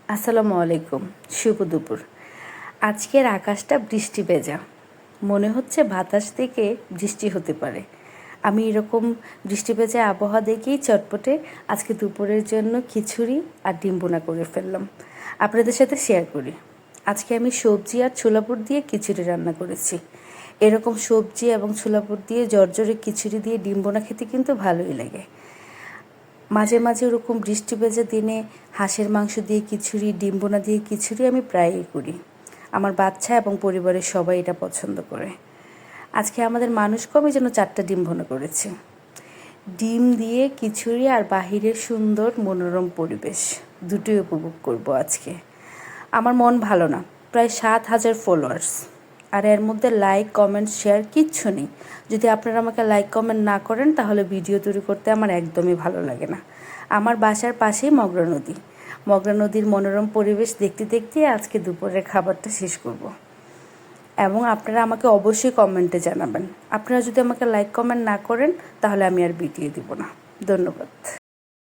আসসালামু আলাইকুম, শুভ দুপুর। আজকের আকাশটা বৃষ্টি ভেজা, মনে হচ্ছে বাতাস থেকে বৃষ্টি হতে পারে। আমি এরকম বৃষ্টি ভেজা আবহাওয়া দেখেই চটপটে আজকে দুপুরের জন্য খিচুড়ি আর ডিম বোনা করে ফেললাম। আপনাদের সাথে শেয়ার করি। আজকে আমি সবজি আর ছোলাপুর দিয়ে খিচুড়ি রান্না করেছি। এরকম সবজি এবং ছোলাপুর দিয়ে জর্জরে খিচুড়ি দিয়ে ডিম বোনা খেতে কিন্তু ভালোই লাগে। মাঝে মাঝে ওরকম বৃষ্টি ভেজা দিনে হাঁসের মাংস দিয়ে খিচুড়ি, ডিম বোনা দিয়ে খিচুড়ি আমি প্রায়ই করি। আমার বাচ্চা এবং পরিবারের সবাই এটা পছন্দ করে। আজকে আমাদের মানুষ কমই যেন 4টা ডিম ভুনা করেছি। ডিম দিয়ে খিচুড়ি আর বাহিরের সুন্দর মনোরম পরিবেশ দুটোই উপভোগ করব আজকে। আমার মন ভালো না, প্রায় 7,000 ফলোয়ার্স, আর এর মধ্যে লাইক কমেন্ট শেয়ার কিচ্ছু নেই। যদি আপনারা আমাকে লাইক কমেন্ট না করেন তাহলে ভিডিও তৈরি করতে আমার একদমই ভালো লাগে না। আমার বাসার পাশেই মগরা নদী। মগরা নদীর মনোরম পরিবেশ দেখতে দেখতে আজকে দুপুরের খাবারটা শেষ করব। এবং আপনারা আমাকে অবশ্যই কমেন্টে জানাবেন। আপনারা যদি আমাকে লাইক কমেন্ট না করেন তাহলে আমি আর ভিডিও দিব না। ধন্যবাদ।